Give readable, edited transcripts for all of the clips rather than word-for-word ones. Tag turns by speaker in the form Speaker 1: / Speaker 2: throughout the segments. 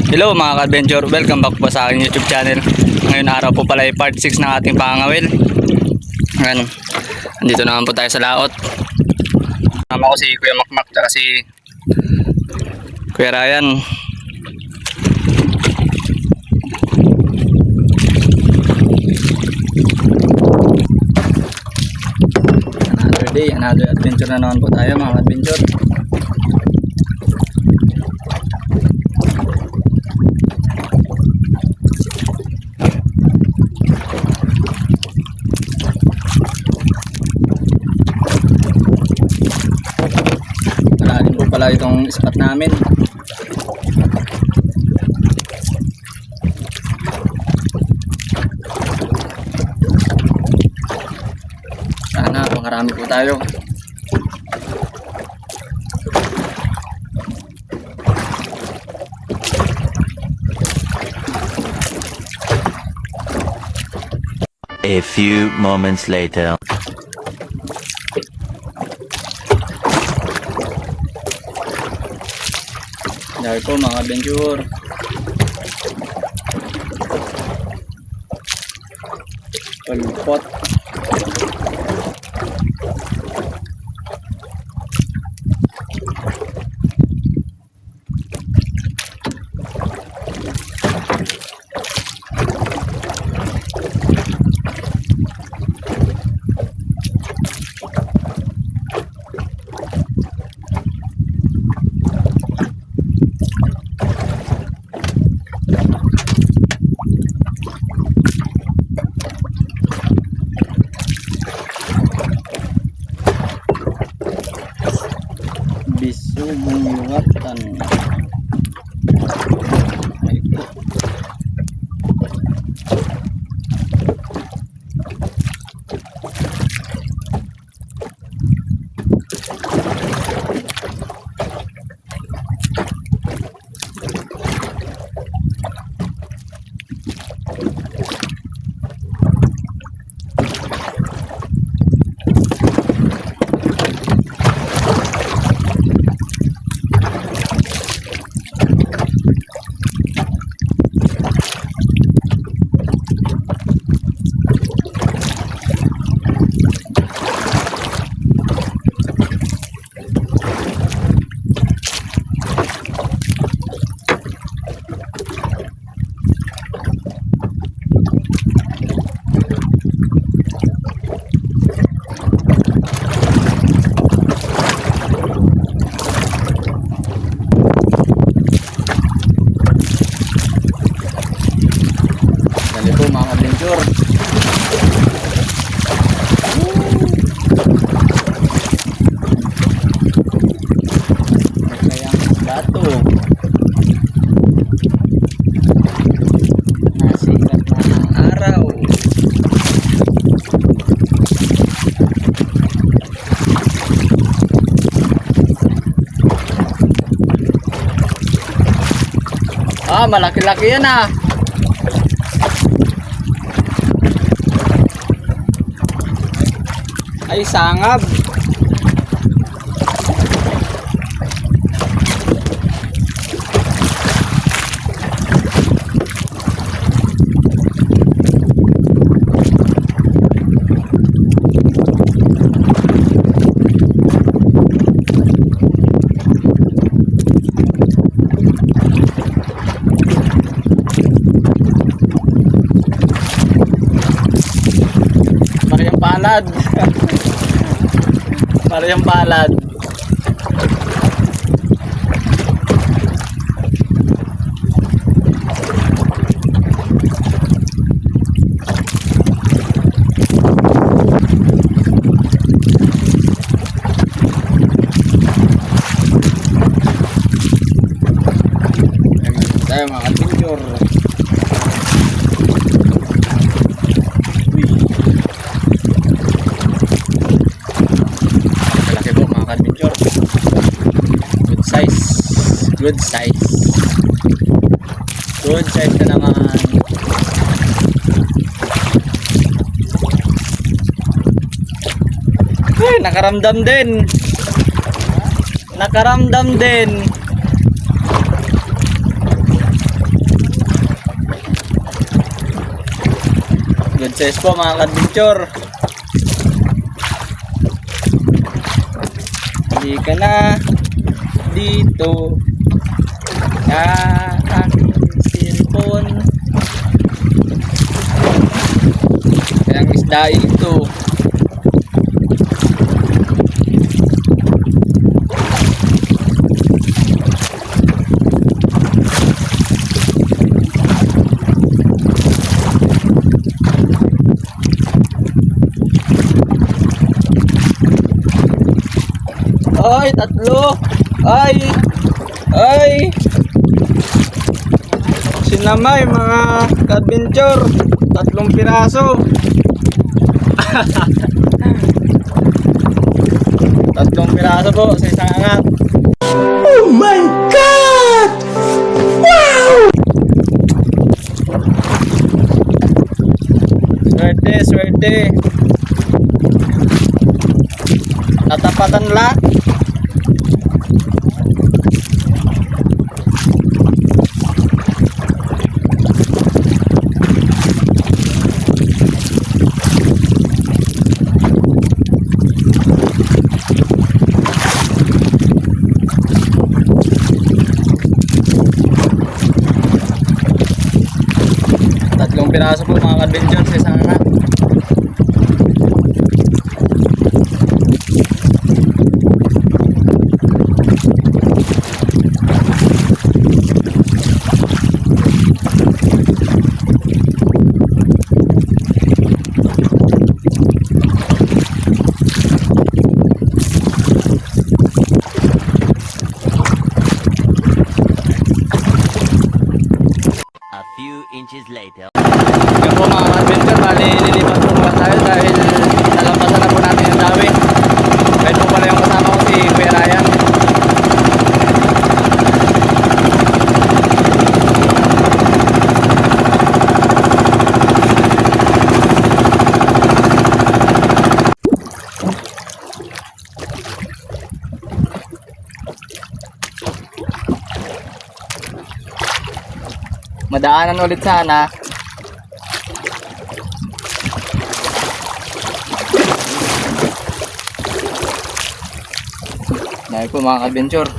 Speaker 1: Hello mga ka-adventure, welcome back po sa aking YouTube channel. Ngayon araw po pala ay part 6 ng ating pangangawil. Ngayon, andito naman po tayo sa laot. Kasama ko si Kuya Makmak at si Kuya Ryan. Another day, another adventure na naman po tayo mga adventure. Malalim po pala itong spot namin. Sana makarami po tayo.
Speaker 2: A few moments later.
Speaker 1: Dahil po mga adventure. Palupot. Bisubong Luwatan. Dali po mga adventure. Kayang dato. Nasikat na ang araw. Malaki-laki yan ah. Ay, sangab. Parang palad. Parang palad. Tayo mga adventure. Good size. Good size na naman. Ay, nakaramdam din. Nakaramdam din. Good size po mga ka-adventure. Hindi ka na dito sa aking cellphone. Kaya ang isda ito. Ay, tatlo. Ay. Sinamay mga ka-adventure. 3 piraso. 3 piraso po sa isang angat.
Speaker 2: Oh my God! Wow!
Speaker 1: Swerte. Natapatan la. Tatlong piraso po mga ka-adventure sa isang anak.
Speaker 2: A few inches later.
Speaker 1: Yan po mga ka-adventure, bali lilipat po muna tayo dahil nalampasan na po natin yung dawi. Kahit po pala yung kasama ko si Kuya Ryan. Madaanan ulit sana. Dahil po mga ka-adventure.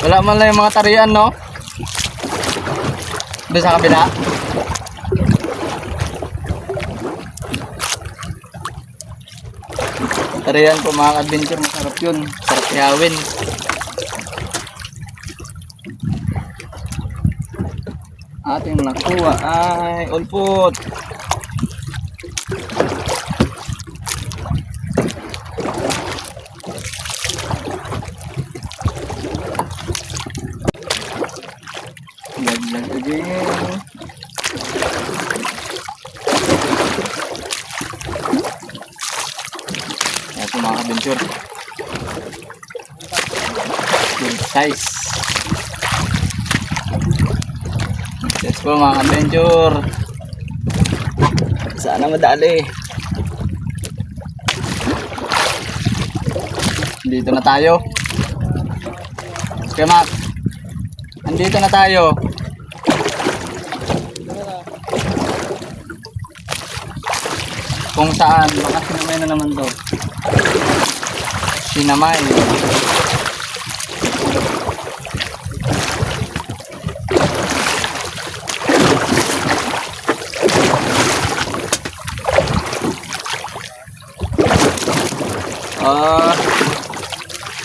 Speaker 1: Wala man lang yung mga tarian, no? Doon sa kabila. Tarian po mga ka-adventure, masarap yun. Sarap ihawin. Ating nakuha ay ulpot. Laglag again. Ayan po mga ka-adventure. Good size. Yes po mga ka-adventure. Sana madali. Dito na tayo. Kaya Mac, andito na tayo. Kung saan, baka sinamay na naman to. Sinamay.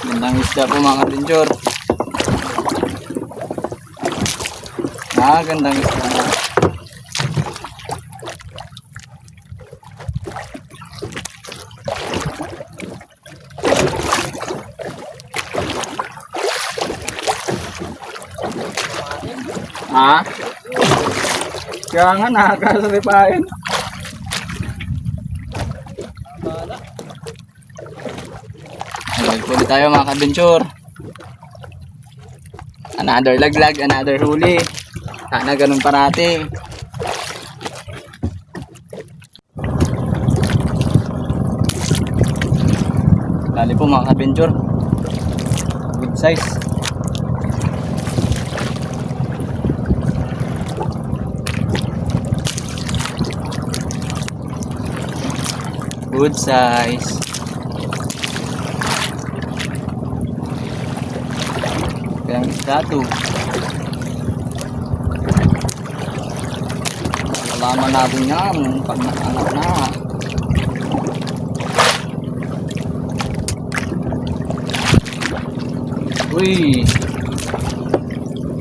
Speaker 1: Gandang isda po mga ka-adventure. Gandang isda. Kaya nga nakakasalipain. Ulit tayo mga ka-adventure. Another laglag, another huli. Sana ganun parati. Dali po mga adventure. Good size. Good size. Kaya isda to. Malaman natin yan pag nakaanap na. Uy,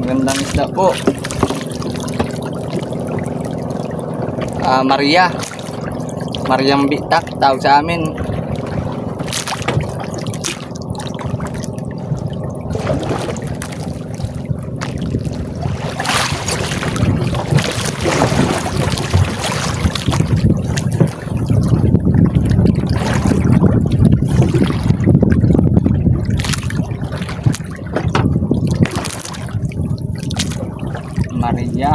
Speaker 1: magandang isda po. Mariang bitak tawag sa amin. Maria.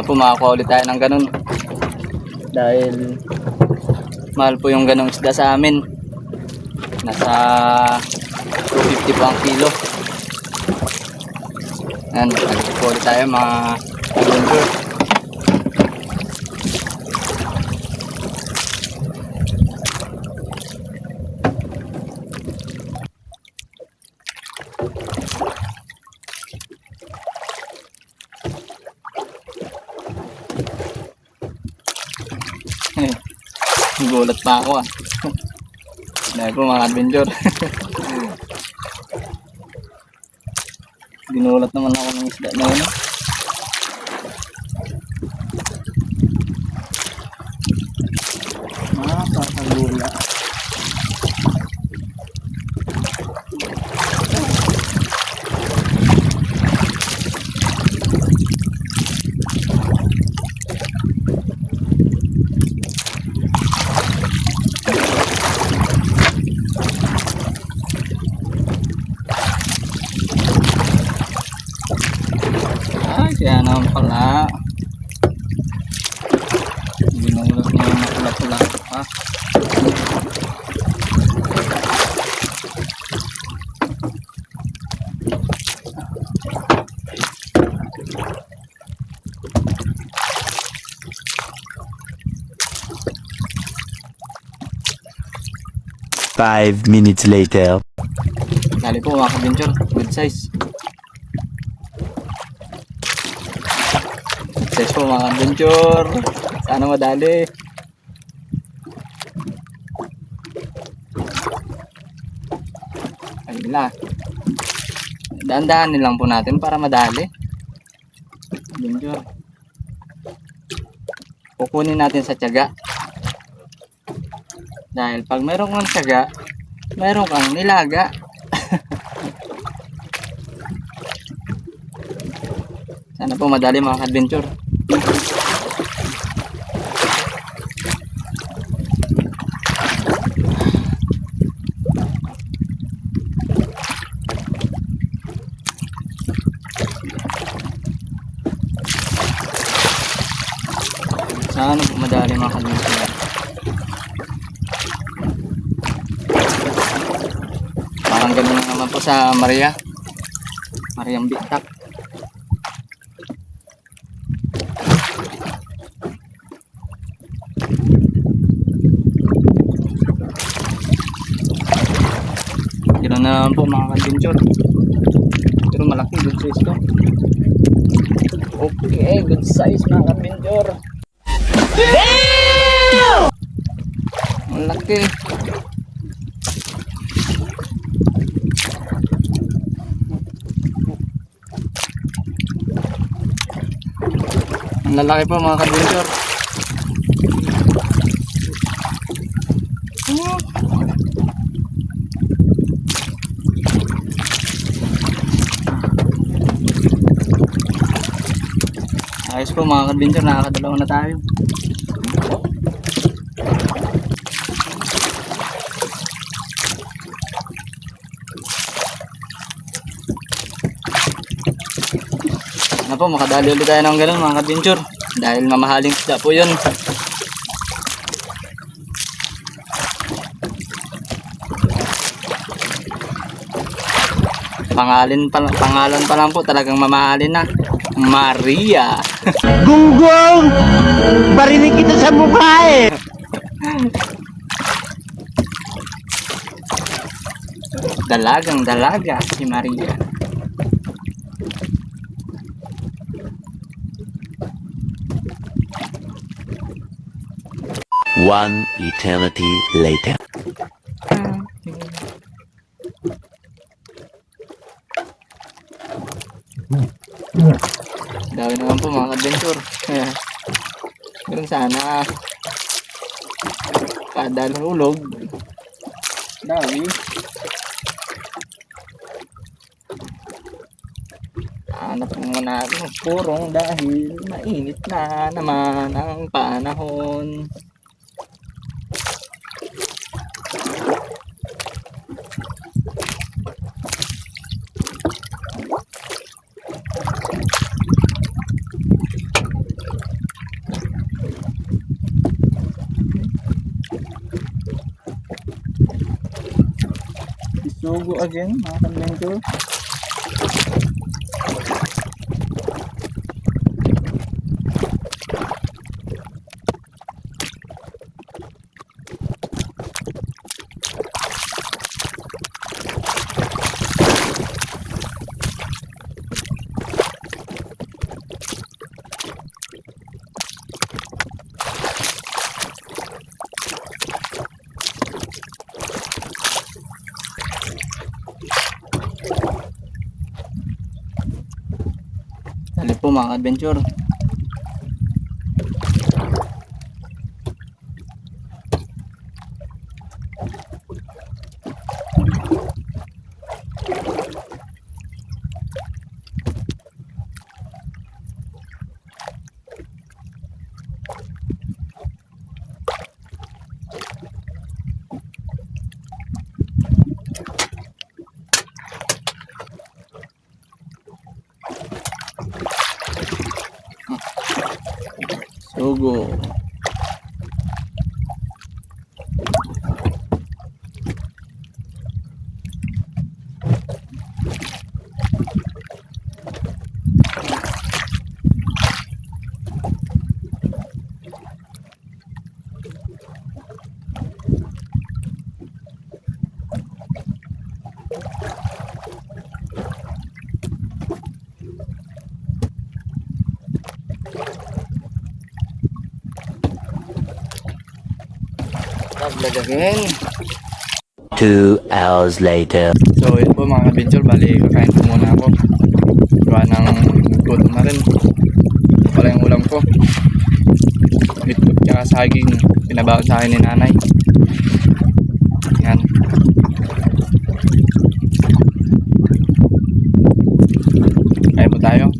Speaker 1: Po makakuha ulit tayo ng ganun dahil mahal po yung ganung isda sa amin. Nasa 250 po ang kilo. Yan, nagkuha ulit tayo mga adventure. Gulat pa ako dahil po mga adventure. Ginulat naman ako ng isda na yun. Kakagula. Kaya naman pala ginulat na yung pula-pula pa.
Speaker 2: Five minutes later.
Speaker 1: Dali po mga adventure, good size. Size po mga adventure. Sana madali. Ayun na. Daan-daanin lang po natin para madali. Adventure. Kukunin natin sa tiyaga. Dahil pag mayroon kang tiyaga, mayroon kang nilaga. Sana po madali mga adventure. Sana po madali mga adventure. Parang ganun lang naman po sa Mariang bitak. Ganoon na naman po mga adventure. Pero malaki, good size to. Okay, good size mga adventure. Damn! Malaki. Ang lalaki po mga adventure. Ayos po mga adventure, nakakadalawa na tayo. Ano Sana po makadali ulit tayo ng ganun mga adventure. Dahil mamahaling isda po yun. Pangalan pa lang po talagang mamahalin na. Maria.
Speaker 3: Gunggong! Barinig kita sa mukha eh!
Speaker 1: Dalagang dalaga si Maria.
Speaker 2: One eternity later.
Speaker 1: Dami naman po mga adventure. Ganun sana. Kada hulog. Dami. Hanap muna natin ng purong dahil mainit na naman ang panahon. Isugo again mga adventure. Dali po mga adventure. Sugo. Lagagin.
Speaker 2: 2 hours later.
Speaker 1: So yun po mga adventure, bali kakain po muna ako. Gawa ng gutom na rin. Ito pala yung ulam ko. Bitkot tsaka saging. Pinabaon sa akin ni nanay. Yan. Kain po tayo.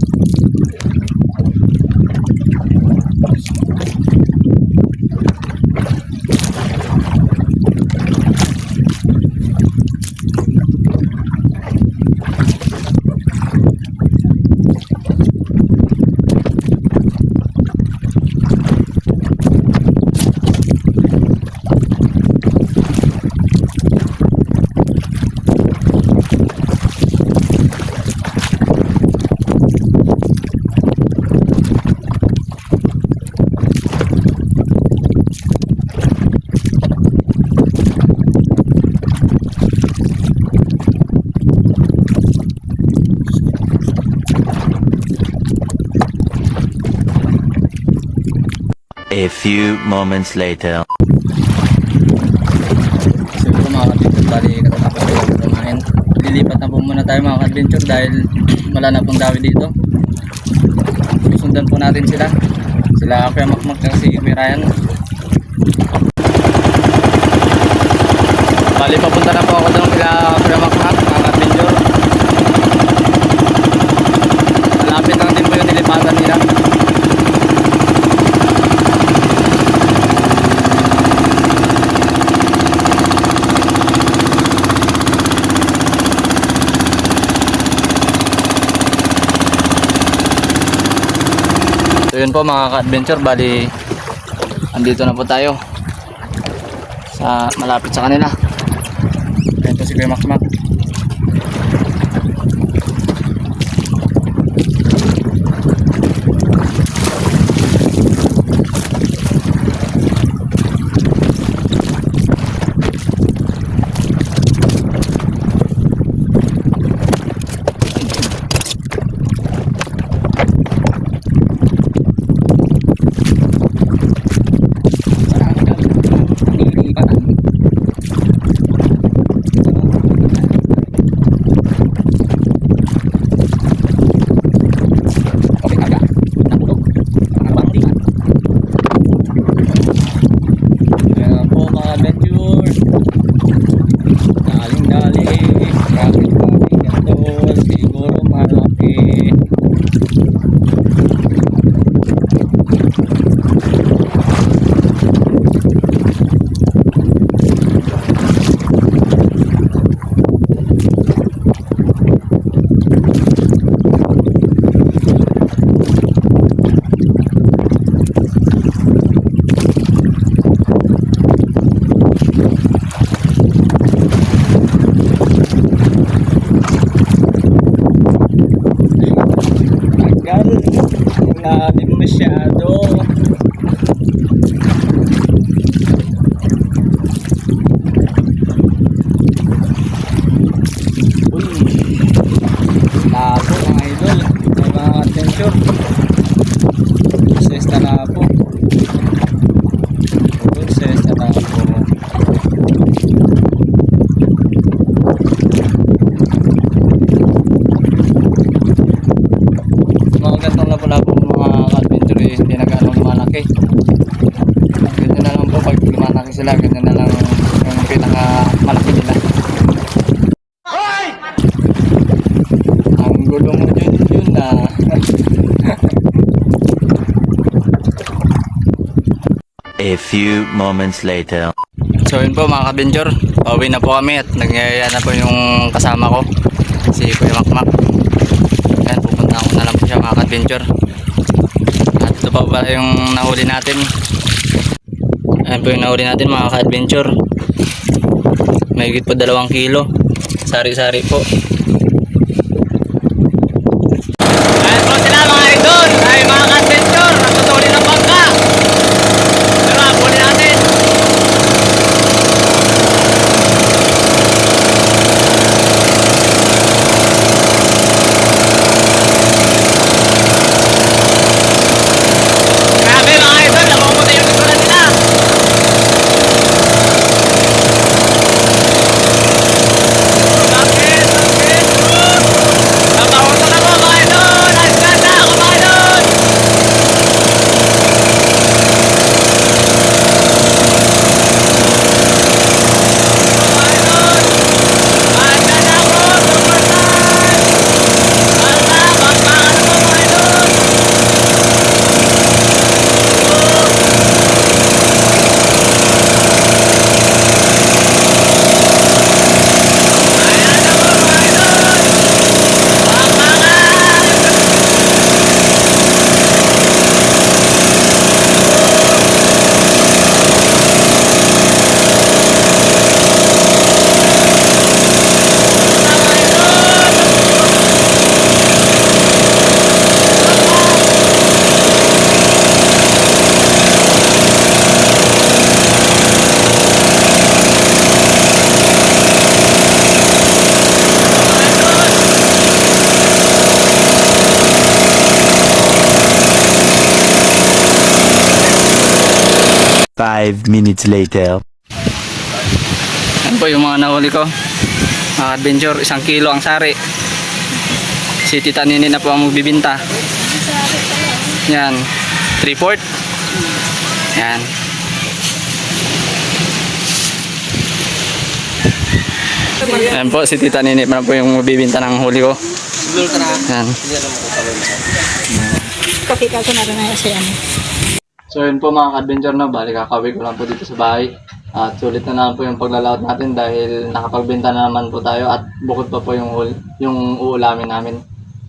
Speaker 2: A few moments later.
Speaker 1: So ito mga adventure, bali katatapos ko lang kumain. Lilipat na po muna tayo mga adventure dahil wala na pong dawi dito. Susundan po natin sila. Sila Kuya Makmak at si Kuya Ryan. Bali papunta na po ako doon kila Kuya Makmak mga adventure. Malapit lang din po yung nilipatan nila. So yun po mga ka-adventure, bali andito na po tayo sa malapit sa kanila. Ayan po si Kuya Makmak.
Speaker 3: Lalim masyado. Uy, labo mga idol, mga adventure. Sesta labo. Sesta labo. Mga gantong labo-labo mga ka-adventure hindi na gano'ng lumalaki. Ganyan na lang po pag lumalaki sila, ganyan na lang yung pinaka malaki nila. Ang gulo mo yun na.
Speaker 2: A few moments later.
Speaker 1: So yun po mga ka-adventure, pauwi na po kami at nagyayaya na po yung kasama ko, si Kuya Makmak. Ayan, pupunta ko na lang po siya mga ka-adventure. At ito pa pala yung nahuli natin. Ayan po yung nahuli natin mga ka-adventure. Mahigit po 2 kilo. Sari-sari po. Ayan po sila mga idol. Ay mga ka-adventure, natutuli ng bangka. Pero huli natin. Grabe mga idol, namumuti yung likuran nila. Bakit? Napautan ako mga idol. Ang ganda ako mga idol. Mga idol. Ang ganda ako. Supportan. Basta, bakbakan ako mga idol. Ayan ako mga idol. Bakbakan.
Speaker 2: 5 minutes later.
Speaker 1: Yan po yung mga nahuli ko. Mga adventure, 1 kilo ang sari. Si Tita Nini na po ang magbibinta. Yan, 3/4. Yan. Yan po, si Tita Nini na po yung magbibinta ng huli ko. Yan.
Speaker 4: Pakita ko na rin na sa ano.
Speaker 1: So yun po mga ka-adventure na, bali kakawin ko lang po dito sa bahay. At sulit na naman po yung paglalaot natin dahil nakapagbenta na naman po tayo at bukod pa po yung uulamin namin.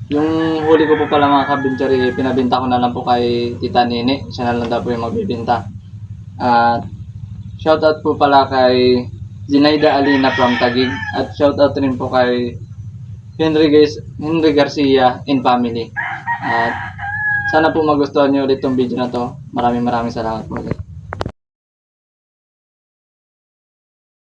Speaker 3: Yung huli ko po pala mga kabinter, pinabinta ko na lang po kay Tita Nene. Siya na lang daw po yung magbibinta. At shoutout po pala kay Zinaida Alina from Taguig. At shoutout rin po kay Henry Garcia and family. At sana po magustuhan nyo ulit tong video na to. Maraming salamat po ulit.